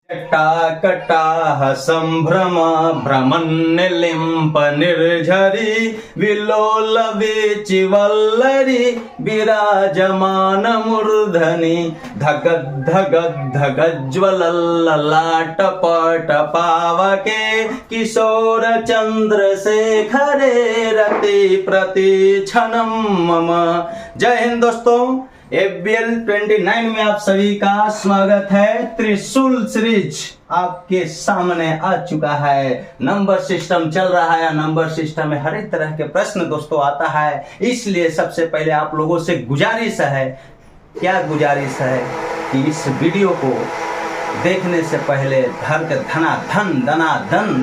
जटाकटाह संभ्रम भ्रमन्निलिम्प निर्झरी विलोलवीचिवल्लरी विराजमान मूर्धनि धगद्धगद्धगज्ज्वलल्ललाटपट पावके किशोर चंद्रशेखरे रति प्रतिक्षणम मम। जय हिंद दोस्तों, ABL 29 में आप सभी का स्वागत है। त्रिशूल सीरीज आपके सामने आ चुका है। नंबर सिस्टम चल रहा है। नंबर सिस्टम में हर एक तरह के प्रश्न दोस्तों आता है, इसलिए सबसे पहले आप लोगों से गुजारिश है। क्या गुजारिश है कि इस वीडियो को देखने से पहले धन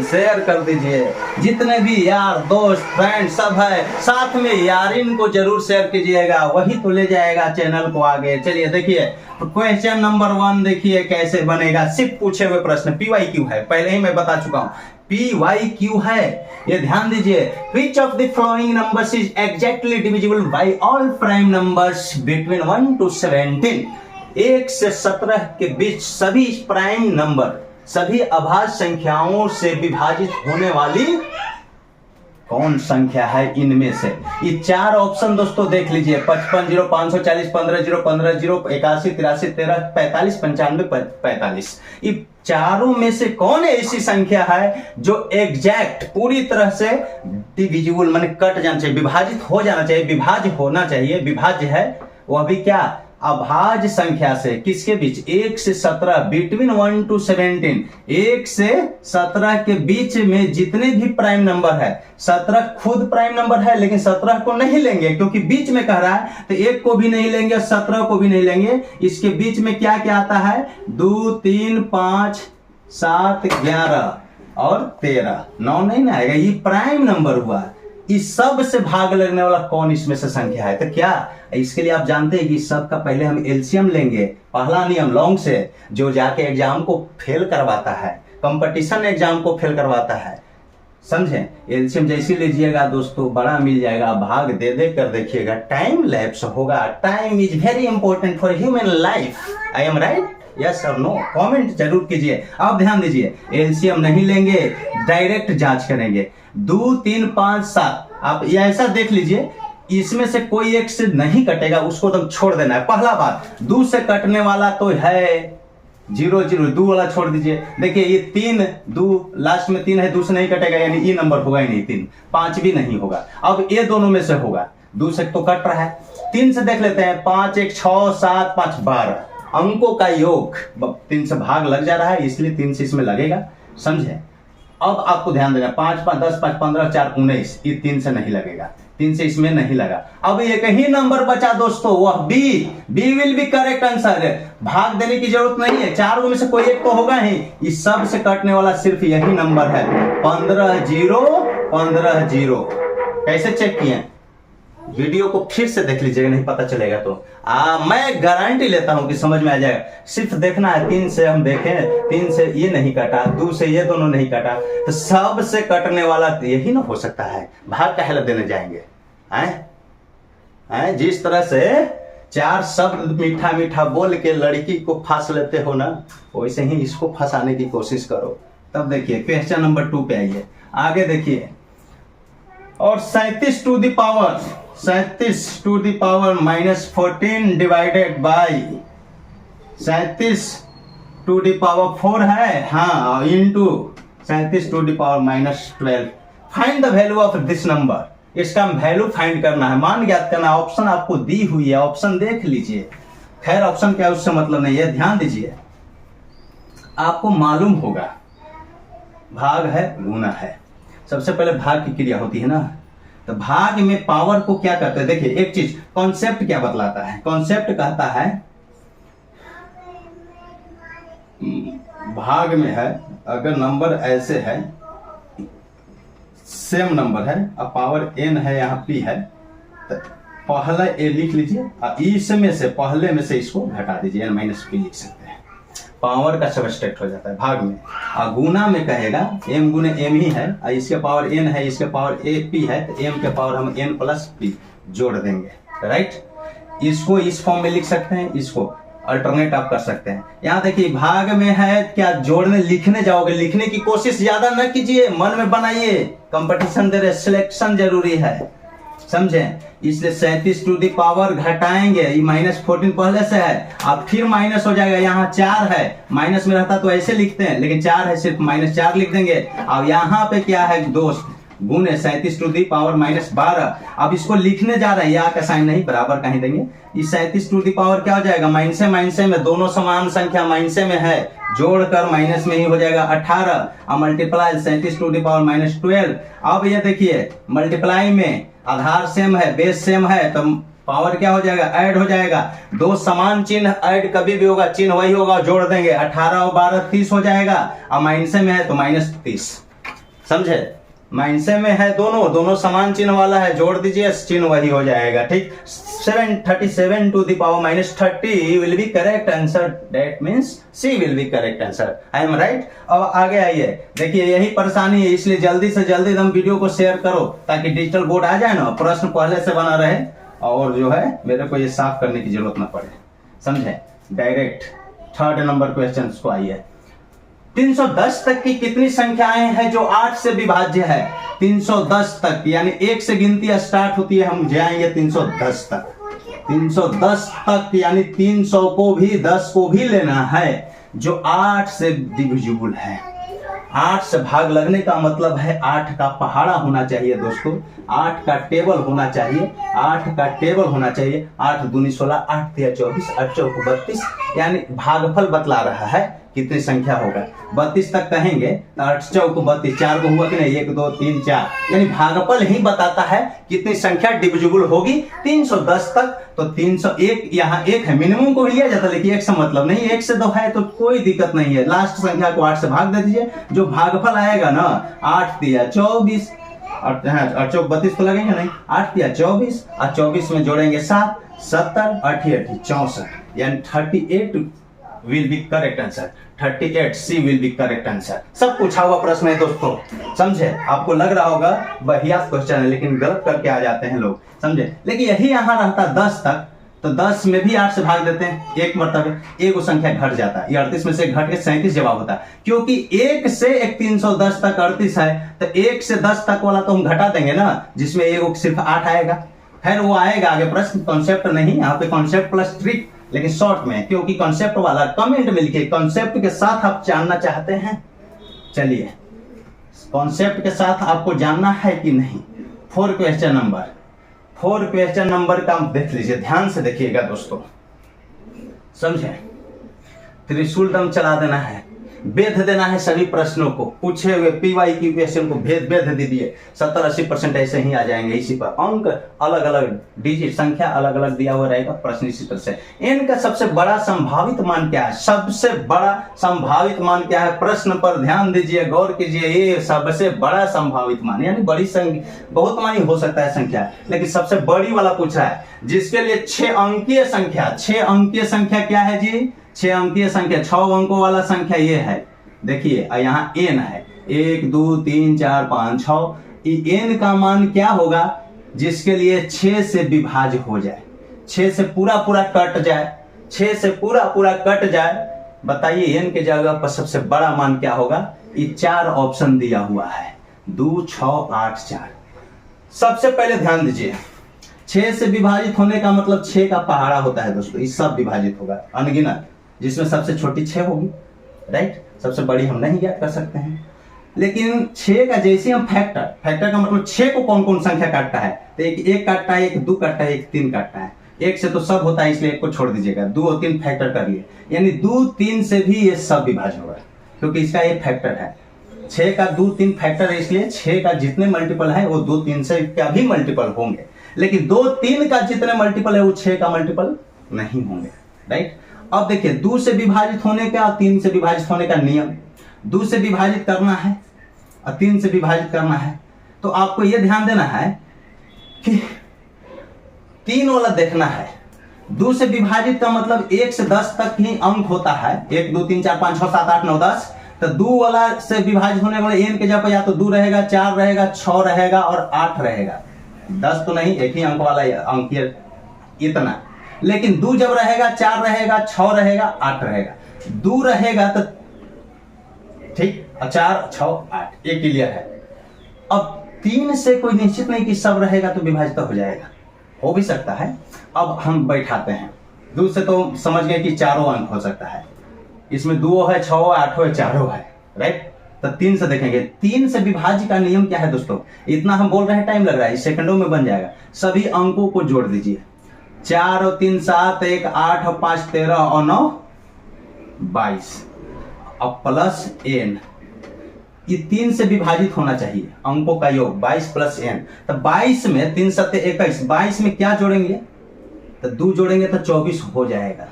शेयर कर दीजिए। जितने भी यार दोस्त फ्रेंड सब है, साथ में यारिन को जरूर शेयर कीजिएगा, वही तो ले जाएगा चैनल को आगे। चलिए देखिए क्वेश्चन नंबर 1 देखिए कैसे बनेगा। सिर्फ पूछे हुए प्रश्न, PYQ है, पहले ही मैं बता चुका हूँ PYQ है, ये ध्यान दीजिए। Which of the following numbers is exactly divisible by all prime numbers between 1 to 17? 1 से 17 के बीच सभी प्राइम नंबर, सभी अभाज्य संख्याओं से विभाजित होने वाली कौन संख्या है इनमें से? ये 4 ऑप्शन दोस्तों देख लीजिए। 55 0 540 15 0 15 0 81 83 13 45 95 45। ये चारों में से कौन ऐसी संख्या है जो एग्जैक्ट पूरी तरह से डिविजिबल माने कट जाना चाहिए, विभाजित हो जाना चाहिए, विभाज्य होना चाहिए, विभाज्य है, वह भी क्या अभाज्य संख्या से। किसके बीच? 1 से 17 बिटवीन 1 to 17। 1 से 17 के बीच में जितने भी प्राइम नंबर है, 17 खुद प्राइम नंबर है लेकिन 17 को नहीं लेंगे क्योंकि बीच में कह रहा है, तो 1 को भी नहीं लेंगे, 17 को भी नहीं लेंगे। इसके बीच में क्या क्या आता है? 2 3 5 7 11 और 13, 9 नहीं ना आएगा। ये प्राइम नंबर हुआ। इस सब से भाग लगने वाला कौन इसमें से संख्या है? तो क्या इसके लिए आप जानते हैं कि सब का पहले हम एलसीएम लेंगे। पहला नियम लॉन्ग से, जो जाके एग्जाम को फेल करवाता है, कंपटीशन एग्जाम को फेल करवाता है, समझे? एलसीएम जैसे लीजिएगा दोस्तों बड़ा मिल जाएगा, भाग दे दे कर देखिएगा, टाइम लैप्स होगा। Time is very important for human life. I am right? Yes और नो? कमेंट जरूर कीजिए। आप ध्यान दीजिए, एलसीएम नहीं लेंगे, डायरेक्ट जांच करेंगे। 2 3 5 7 आप ऐसा देख लीजिए, इसमें से कोई एक से नहीं कटेगा, उसको तुम छोड़ देना है। पहला बात, 2 से कटने वाला तो है 0 0, 2 वाला छोड़ दीजिए। देखिए ये 3 2 लास्ट में 3 है, 2 से नहीं कटेगा, यानी ये नंबर होगा ही नहीं। 3 5 भी नहीं होगा। अब ये दोनों में से होगा, 2 से तो कट रहा है। 3 से देख लेते हैं, 5 1 6 7 5 12 अंकों का योग 3 से भाग लग जा रहा है, इसलिए 3 से इसमें लगेगा, समझे? अब आपको ध्यान देना, 5 5 10 5 15 4 19, ये 3 से नहीं लगेगा, 3 से इसमें नहीं लगा। अब एक ही नंबर बचा दोस्तों, वह B will be correct answer. भाग देने की जरूरत नहीं है, चारों में से कोई एक तो होगा ही। इस सब से कटने वाला सिर्फ यही नंबर है, 15 0 15 0। कैसे चेक किए? वीडियो को फिर से देख लीजिएगा, नहीं पता चलेगा तो मैं गारंटी लेता हूं कि समझ में आ जाएगा। सिर्फ देखना है। 3 से हम देखें, 3 से ये नहीं कटा, 2 से ये दोनों नहीं कटा, तो सब से कटने वाला यही ना हो सकता है। भाग का हेल्प देने जाएंगे हैं? जिस तरह से 4 शब्द मीठा मीठा बोल के लड़की को फंस लेते हो ना, वैसे ही इसको फंसाने की कोशिश करो। तब देखिए क्वेश्चन नंबर 2 पे आइए, आगे देखिए। और 37 to the power -14 divided by 37 to the power 4 है, हाँ, into 37 to the power -12। Find the value of this number. इसका वैल्यू फाइंड करना है, मान ज्ञात करना। ऑप्शन आपको दी हुई है, ऑप्शन देख लीजिए। खैर ऑप्शन क्या है उससे मतलब नहीं है, ध्यान दीजिए। आपको मालूम होगा भाग है गुना है। सबसे पहले भाग की क्रिया होती है ना, तो भाग में पावर को क्या करते हैं? देखिए एक चीज, कॉन्सेप्ट क्या बतलाता है? कॉन्सेप्ट कहता है भाग में है, अगर नंबर ऐसे है, सेम नंबर है, अब पावर n है, यहाँ p है, तो पहला a लिख लीजिए, इसमें से पहले में से इसको घटा दीजिए, n - p लिख सकते हैं। पावर का सबस्ट्रैक्ट हो जाता है भाग में। गुना में कहेगा m गुने m ही है, इसके पावर n है, इसके पावर p है, तो m के पावर हम n + p जोड़ देंगे, राइट? इसको इस फॉर्म में लिख सकते हैं, इसको अल्टरनेट आप कर सकते हैं। यहाँ देखिए भाग में है क्या, जोड़ने लिखने जाओगे, लिखने की कोशिश ज्यादा न कीजिए, मन में बनाइए, कंपटीशन दे रहे, सिलेक्शन जरूरी है, समझे। इसलिए 37 टू दी पावर घटाएंगे, ये -14 पहले से है, अब फिर माइनस हो जाएगा, यहाँ 4 है, माइनस में रहता तो ऐसे लिखते हैं, लेकिन 4 है, सिर्फ -4 लिख देंगे। अब यहाँ पे क्या है दोस्त, गुण है 37 टू दी पावर -12। अब इसको लिखने जा रहे हैं, यहाँ का साइन नहीं, बराबर कहीं देंगे। इस 37 टू दी पावर क्या हो जाएगा, माइनसे में, दोनों समान संख्या माइनसे में है, जोड़कर माइनस में ही हो जाएगा 18, अब मल्टीप्लाई 37 टू दी पावर -12। अब ये देखिए मल्टीप्लाई में आधार सेम है, बेस सेम है, तो पावर क्या हो जाएगा, ऐड हो जाएगा। दो समान चिन्ह ऐड कभी भी होगा, चिन्ह वही होगा, जोड़ देंगे, 18 और 12 30 हो जाएगा। अब माइनसे में है तो -30, समझे, माइनसे में है, दोनों समान चिन्ह वाला है, जोड़ दीजिए, चिन्ह वही हो जाएगा, ठीक। 737 to the power -30 will be correct answer, that means C will be correct answer, I am right. अब आगे आइए, देखिए यही परेशानी है, इसलिए जल्दी से जल्दी एकदम वीडियो को शेयर करो ताकि डिजिटल बोर्ड आ जाए ना, प्रश्न पहले से बना रहे और जो है मेरे को ये साफ करने की जरूरत ना पड़े, समझे। डायरेक्ट 3rd नंबर क्वेश्चन को आइए। 310 तक की कितनी संख्याएं हैं जो 8 से विभाज्य है। 310 तक यानी 1 से गिनती स्टार्ट होती है, हम जाएंगे 310 तक। 310 तक यानी 300 को भी 10 को भी लेना है जो 8 से डिविजिबल है। 8 से भाग लगने का मतलब है 8 का पहाड़ा होना चाहिए दोस्तों, 8 का टेबल होना चाहिए, 8 का टेबल होना चाहिए। 8 दूनी 16, 8 तिया 24, 8 चौक 32, यानी भागफल बतला रहा है कितनी संख्या होगा। 32 तक कहेंगे तो 8 चौक 32, 4 को हुआ कि नहीं, 1 2 3 4, यानी भागफल ही बताता है कितनी संख्या डिविजिबल होगी 310 तक। तो 301 यहाँ 1 है, मिनिमम को लिया जाता है, लेकिन 1 से मतलब नहीं, 1 से 2 है तो कोई दिक्कत नहीं है, लास्ट संख्या को 8 से भाग दे दीजिए, जो भागफल आएगा ना 8 तिया 24 और 8 चौक 32 तो लगेंगे नहीं, 8 तिया 24 और 24 में जोड़ेंगे 7, 70, 88, 64, यानी 38 will be correct answer, 38 C will be correct answer। सब पूछा हुआ प्रश्न है दोस्तों, समझे। आपको लग रहा होगा बढ़िया क्वेश्चन है, लेकिन गलत करके आ जाते हैं लोग, समझे। लेकिन यही यहाँ रहता 10 तक, तो 10 में भी 8 से भाग देते हैं, एक मरतबे एक संख्या घट जाता है, ये 38 में से घट के 37 जवाब होता है, क्योंकि 1 से 310 तक 38 है, तो 1 से 10 तक वाला तो हम घटा देंगे ना, जिसमें एक सिर्फ 8 आएगा, फिर वो आएगा आगे प्रश्न, कॉन्सेप्ट नहीं, यहाँ पे कॉन्सेप्ट प्लस ट्रिक, लेकिन शॉर्ट में, क्योंकि कॉन्सेप्ट वाला कमेंट में लिखिए कॉन्सेप्ट के साथ आप जानना चाहते हैं। चलिए कॉन्सेप्ट के साथ आपको जानना है कि नहीं। 4 क्वेश्चन नंबर का देख लीजिए, ध्यान से देखिएगा दोस्तों, समझे। त्रिशूल दम चला देना है, भेद देना है सभी प्रश्नों को, पूछे हुए पीवाई की क्वेश्चन को भेद दीजिए, 70-80% ऐसे ही आ जाएंगे। इसी पर अंक अलग अलग डिजिट संख्या अलग अलग दिया हुआ रहेगा, प्रश्न इसी तरह से। इनका सबसे बड़ा संभावित मान क्या है, सबसे बड़ा संभावित मान क्या है, प्रश्न पर ध्यान दीजिए, गौर कीजिए। ये सबसे बड़ा संभावित मान, यानी बड़ी संख्या, बहुत मान हो सकता है संख्या, लेकिन सबसे बड़ी वाला पूछ रहा है, जिसके लिए 6 अंकीय संख्या, 6 अंकीय संख्या क्या है जी, 6 अंकीय संख्या, 6 अंकों वाला संख्या ये है, देखिए यहाँ n है, 1 2 3 4 5 6, n का मान क्या होगा जिसके लिए 6 से विभाज्य हो जाए, 6 से पूरा कट जाए, 6 से पूरा कट जाए। बताइए n के जगह पर सबसे बड़ा मान क्या होगा, ये 4 ऑप्शन दिया हुआ है, 2 6 8 4। सबसे पहले ध्यान दीजिए, 6 से विभाजित होने का मतलब 6 का पहाड़ा होता है दोस्तों, इस सब विभाजित होगा अनगिनत, जिसमें सबसे छोटी 6 होगी, राइट, सबसे बड़ी हम नहीं ज्ञात कर सकते हैं। लेकिन 6 का जैसे हम फैक्टर का मतलब 6 को कौन कौन संख्या काटता है, तो एक काटता है, एक 2 काटता है, एक 3 काटता है, 1 से तो सब होता है, इसलिए 1 को छोड़ दीजिएगा, 2 और 3 फैक्टर कर लिए, यानी 2 3 से भी ये सब विभाज्य होगा, क्योंकि इसका एक फैक्टर है। 6 का 2 3 फैक्टर है, इसलिए 6 का जितने मल्टीपल है वो 2 3 से का भी मल्टीपल होंगे, लेकिन 2 3 का जितने मल्टीपल है वो 6 का मल्टीपल नहीं होंगे, राइट। अब देखिए 2 से विभाजित होने का और 3 से विभाजित होने का नियम, 2 से विभाजित करना है और 3 से विभाजित करना है, तो आपको यह ध्यान देना है कि 3 वाला देखना है। 2 से विभाजित का मतलब 1 से 10 तक ही अंक होता है, 1 2 3 4 5 6 7 8 9 10, तो 2 वाला से विभाजित होने वाले n के जगह या तो 2 रहेगा, 4 रहेगा, 6 रहेगा और 8 रहेगा, 10 तो नहीं, एक ही अंक वाला अंक इतना। लेकिन 2 जब रहेगा 4 रहेगा 6 रहेगा 8 रहेगा, 2 रहेगा तो ठीक, 4 6 8 ये क्लियर है। अब 3 से कोई निश्चित नहीं कि सब रहेगा तो विभाजित हो जाएगा, हो भी सकता है। अब हम बैठाते हैं, 2 से तो समझ गए कि चारों अंक हो सकता है, इसमें 2 है 6 8 है 4 है, राइट। तो 3 से देखेंगे, 3 से विभाज्य का नियम क्या है दोस्तों, इतना हम बोल रहे हैं टाइम लग रहा है, सेकंडों में बन जाएगा। सभी अंकों को जोड़ दीजिए, 4 और 3 7, 1 8 और 5 13 और 9 22, अब प्लस n, ये 3 से विभाजित होना चाहिए अंकों का योग 22 प्लस n। तो 22 में 3 7 21, 22 में क्या जोड़ेंगे, तो 2 जोड़ेंगे तो 24 हो जाएगा,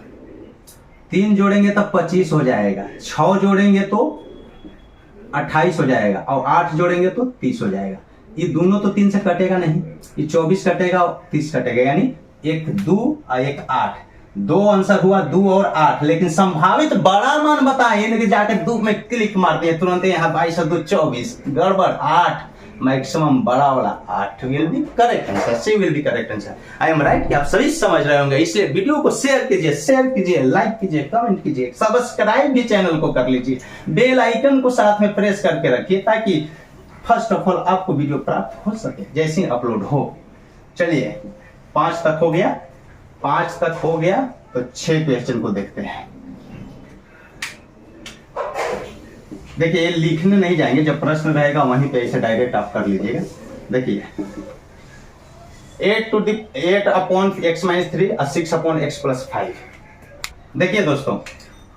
3 जोड़ेंगे तो 25 हो जाएगा, 6 जोड़ेंगे तो 28 हो जाएगा और 8 जोड़ेंगे तो 30 हो जाएगा। ये दोनों तो 3 से कटेगा नहीं, ये 24 कटेगा और 30 कटेगा, यानी 1 2 और 1 8, 2 आंसर हुआ 2 और 8। लेकिन संभावित बड़ा मान बताए, यानी कि जाकर 2 में क्लिक मार दिए तुरंत, यहाँ 22 और 2 24, गड़बड़ 8, मैक्सिमम बड़ा वाला 8 will be correct answer, C will be correct answer. I am right कि आप सभी समझ रहे होंगे, इसलिए वीडियो को शेयर कीजिए, लाइक कीजिए, कमेंट कीजिए, सब्सक्राइब भी चैनल को कर लीजिए, बेल आइकन को साथ में प्रेस करके रखिए ताकि फर्स्ट ऑफ ऑल आपको वीडियो प्राप्त हो सके जैसे ही अपलोड हो। चलिए 5 तक हो गया, 5 तक हो गया तो 6 क्वेश्चन को देखते हैं। देखिए ये लिखने नहीं जाएंगे, जब प्रश्न रहेगा वहीं पे ऐसे डायरेक्ट आप कर लीजिएगा। देखिए 8 अपॉन x माइनस 3 और 6 अपॉन x प्लस 5। देखिए दोस्तों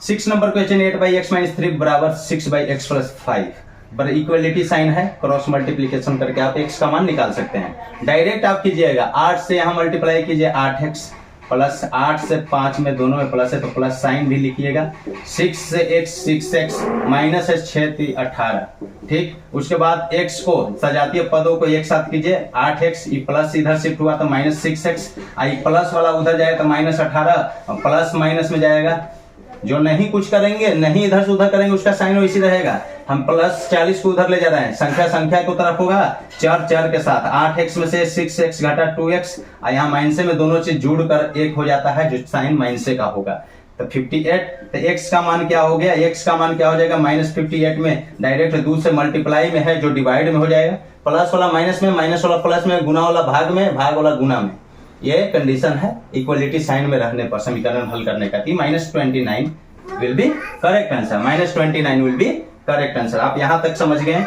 6 number question 8 by x minus 3 बराबर 6 बाई एक्स प्लस 5, पर इक्वलिटी साइन है, क्रॉस मल्टीप्लीकेशन करके आप x का मान निकाल सकते हैं। डायरेक्ट आप कीजिएगा, 8 से यहां मल्टीप्लाई कीजिए 8x प्लस 8 से 5 में दोनों में प्लस है तो प्लस साइन भी लिखिएगा, 6 से x 6x माइनस है 6 3 18, ठीक। उसके बाद x को सजातीय पदों को एक साथ कीजिए, 8x ये प्लस इधर शिफ्ट हुआ तो माइनस 6x, आई प्लस वाला उधर जाएगा तो माइनस 18, प्लस माइनस में जाएगा। जो नहीं कुछ करेंगे, नहीं इधर से उधर करेंगे, उसका साइन वैसी रहेगा। हम प्लस 40 को उधर ले जा रहे हैं, संख्या को तरफ होगा, चर के साथ 8x में से 6x घटा 2x, यहाँ माइनसे में दोनों चीज जुड़कर 1 हो जाता है, जो साइन माइनसे का होगा। तो 58, तो x का मान क्या हो गया, x का मान क्या हो जाएगा, माइनस 58 में डायरेक्ट 2 से मल्टीप्लाई में है जो डिवाइड में हो जाएगा, प्लस वाला माइनस में, माइनस वाला प्लस में, गुना वाला भाग में, भाग वाला गुना में। ये कंडीशन है इक्वलिटी साइन में रहने पर समीकरण हल करने का, -29 will be correct answer, -29 will be correct answer. आप यहां तक समझ गए।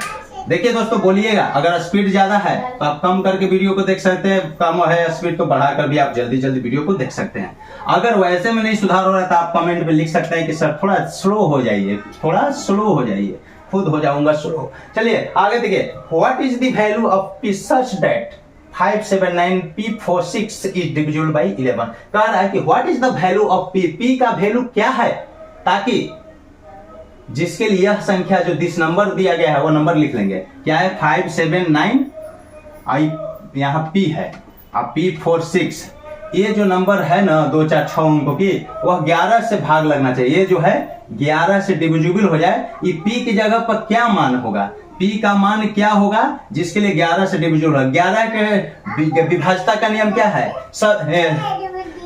देखिए दोस्तों बोलिएगा, अगर स्पीड ज्यादा है तो आप कम करके वीडियो को देख सकते हैं, कम है स्पीड तो बढ़ाकर भी आप जल्दी वीडियो को देख सकते हैं। अगर वैसे में नहीं सुधार हो रहा है तो आप कमेंट में लिख सकते हैं कि सर थोड़ा स्लो हो जाइए, थोड़ा स्लो हो जाइए, खुद हो जाऊंगा स्लो। चलिए आगे देखिए, what is the value of P such that 579 P46 is divisible by 11। कह रहा है कि what is the value of P, P का वैल्यू क्या है, ताकि जिसके लिए यह संख्या जो दिस नंबर दिया गया है वो नंबर लिख लेंगे। क्या है 579, आई यहाँ P है, अब P46, ये जो नंबर है ना 2 4 6 अंकों की, वह 11 से भाग लगना चाहिए। ये जो है 11 से डिविजिबल हो जाए। ये P की जगह पर क्या मान होगा, P का मान क्या होगा जिसके लिए 11 से डिविजिबल होगा। 11 के विभाज्यता का नियम क्या है,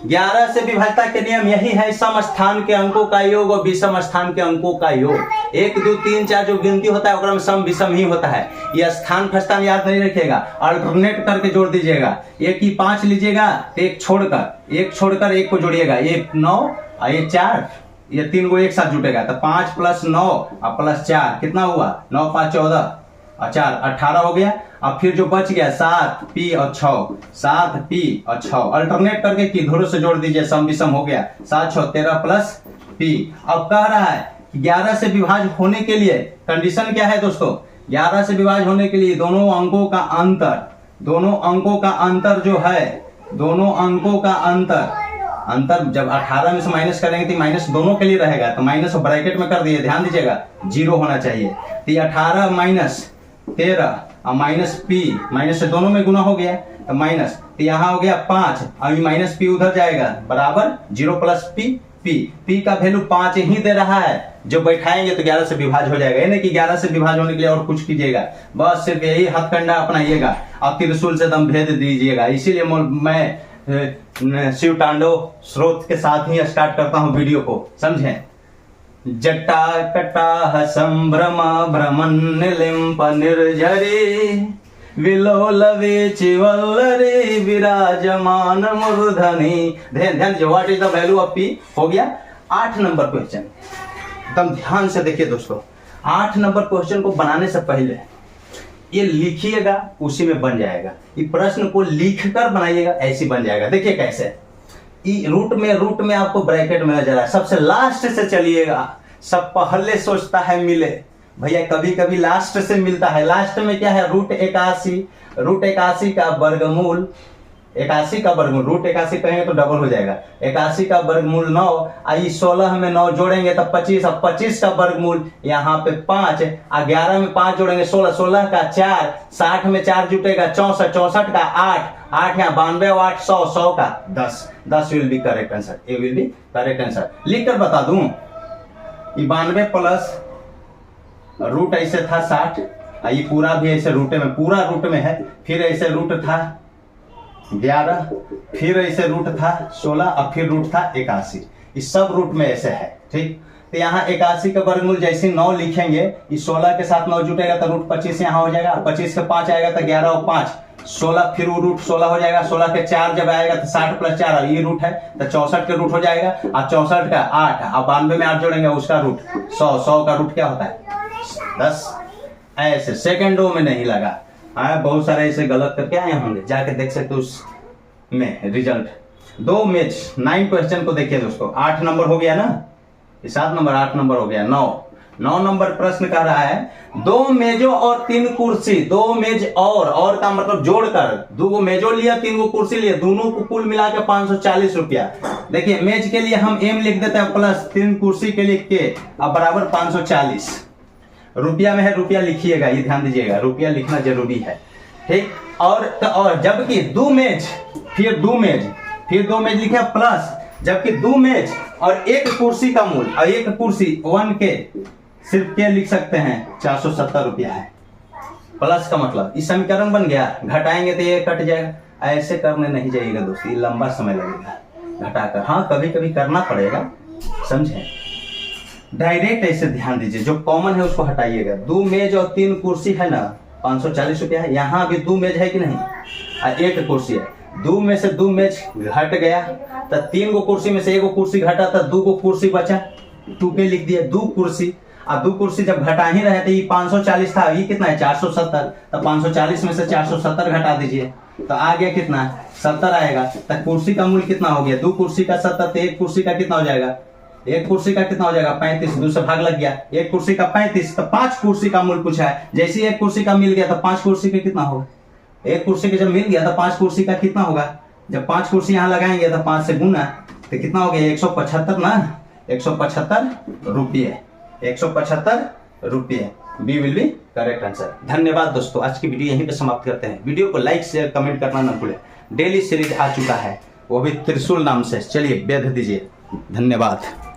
11 से विभाज्यता के नियम यही है, सम स्थान के अंकों का योग और विषम स्थान के अंकों का योग। 1 2 3 4 जो गिनती होता है उसमें सम विषम ही होता है। ये स्थान फस्थान याद नहीं रखिएगा, अल्टरनेट करके जोड़ दीजिएगा। 1 की 5 लीजिएगा, एक छोड़कर 1 को जोड़िएगा, ये 9 और ये 4, ये 3 को एक साथ जुटेगा तो 5 + 9 और +4 कितना हुआ, 9 5 14 और 4 18 हो गया। अब फिर जो बच गया 7 P और 6, 7 P और 6 अल्टरनेट करके किधरों से जोड़ दीजिए, सम विषम हो गया, 7 6 13 प्लस P। अब कह रहा है 11 से विभाज्य होने के लिए कंडीशन क्या है दोस्तों, 11 से विभाज्य होने के लिए दोनों अंकों का अंतर जब 18 में से माइनस करेंगे तो माइनस दोनों के लिए रहेगा, तो माइनस ब्रैकेट में कर दिए, ध्यान दीजिएगा 0 होना चाहिए। तो 18 माइनस 13 और माइनस P, माइनस से दोनों में गुना हो गया तो माइनस, तो यहाँ हो गया 5 और माइनस P उधर जाएगा बराबर 0 + P का वैल्यू 5 ही दे रहा है। जो बैठाएंगे तो 11 से विभाज्य हो जाएगा, यानी कि 11 से विभाज्य होने के लिए और कुछ कीजिएगा, बस सिर्फ यही हथकंडा अपनाइएगा और त्रिशूल से दम भेद दीजिएगा। इसीलिए मैं शिव तांडव स्रोत के साथ ही स्टार्ट करता हूँ वीडियो को, समझें। जटाकटाह संभ्रम भ्रमन् निलिम्प निर्झरी विलोलवेचि वल्लरी विराजमान मूर्धनि। ध्यान दीजिए, what is the value of P हो गया 8 नंबर क्वेश्चन। एकदम ध्यान से देखिए दोस्तों, 8 नंबर क्वेश्चन को बनाने से पहले ये लिखिएगा, उसी में बन जाएगा। ये प्रश्न को लिख कर बनाइएगा, ऐसी बन जाएगा। देखिए कैसे, रूट में आपको ब्रैकेट में नजर आए। सबसे लास्ट से चलिएगा, सब पहले सोचता है मिले, भैया कभी कभी लास्ट से मिलता है। लास्ट में क्या है, रूट 81 का वर्गमूल, 81 का वर्गमूल, रूट 81 कहेंगे तो डबल हो जाएगा। 81 का वर्गमूल 9, आई 16 में 9 जोड़ेंगे तो 25, अब 25 का वर्गमूल यहाँ पे 5, 11 में 5 जोड़ेंगे 16, 16 का 4, 60 में 4 जुटेगा 64, 64 का 8 यहाँ 92 और 8 100, 100 का 10 will be correct answer. A will be correct answer. लिख कर बता दूं, 92 प्लस रूट ऐसे था 60, ये पूरा भी ऐसे पूरा रूट में है, फिर ऐसे रूट था 11, फिर ऐसे रूट था 16 और फिर रूट था 81। इस सब रूट में ऐसे है, ठीक। तो यहाँ 81 का वर्गमूल जैसे 9 लिखेंगे, इस 16 के साथ 9 जुटेगा तो रूट 25 यहाँ हो जाएगा, 25 के 5 आएगा तो 11 और 5 16, फिर वो रूट 16 हो जाएगा। 16 के 4 जब आएगा तो 60 प्लस 4 ये रूट है तो 64 के रूट हो जाएगा, और 64 का 8, अब 92 में 8 जोड़ेंगे उसका रूट 100 का रूट क्या होता है 10। ऐसे सेकेंडों में नहीं लगा, बहुत सारे ऐसे गलत करके आए होंगे, जाके देख सकते उसमें रिजल्ट। 2 मेज 9 क्वेश्चन को देखिए दोस्तों, 8 नंबर हो गया ना, 7 नंबर 8 नंबर हो गया। 9 नंबर प्रश्न कह रहा है, 2 मेजों और 3 कुर्सी, 2 मेज और का मतलब जोड़कर 2 मेजों लिया 3 कुर्सी लिया, दोनों को कुल मिला के 540 रुपया। देखिए मेज के लिए हम एम लिख देते हैं प्लस, 3 कुर्सी के लिए के, अब बराबर 540। रुपया में है, रुपया लिखिएगा, ये ध्यान दीजिएगा, रुपया लिखना जरूरी है, ठीक। और जबकि 2 मेज, फिर 2 मेज लिखे प्लस, जबकि 2 मेज और 1 कुर्सी का मूल, और 1 कुर्सी 1 के, सिर्फ के लिख सकते हैं 470 रुपया है। प्लस का मतलब इस समीकरण बन गया, घटाएंगे तो ये कट जाएगा। ऐसे करने नहीं जाइएगा दोस्तों, ये लंबा समय लगेगा घटाकर। हाँ कभी कभी करना पड़ेगा, समझे। डायरेक्ट ऐसे ध्यान दीजिए, जो कॉमन है उसको हटाइएगा। 2 मेज और 3 कुर्सी है ना, 540 रुपया है। यहाँ भी 2 मेज है कि नहीं, और 1 कुर्सी है। 2 में से 2 मेज घट गया तो 3 कुर्सी में से 1 कुर्सी घटा तो 2 कुर्सी बचा, 2 पे लिख दिया 2 कुर्सी। अब 2 कुर्सी जब घटा ही रहे थे, ये 540 था, ये कितना है 470, तो 540 में से 470 घटा दीजिए तो आ गया कितना 70 आएगा। तो कुर्सी का मूल्य कितना हो गया, 2 कुर्सी का 70, तो 1 कुर्सी का कितना हो जाएगा, 1 कुर्सी का कितना हो जाएगा 35, 2 से भाग लग गया, 1 कुर्सी का 35, तो 5 कुर्सी का मूल्य पूछा है। जैसे 1 कुर्सी का मिल गया तो 5 कुर्सी का कितना होगा, 1 कुर्सी का जब मिल गया तो 5 कुर्सी का कितना होगा, जब 5 कुर्सी यहाँ लगाएंगे तो 5 से गुना तो कितना हो गया 175 ना, 175 रुपये, 175 रुपये। B will be correct answer. धन्यवाद दोस्तों, आज की वीडियो यहीं पे समाप्त करते हैं। वीडियो को लाइक शेयर कमेंट करना न भूलें। डेली सीरीज आ चुका है, वो भी त्रिशूल नाम से, चलिए बेध दीजिए। धन्यवाद।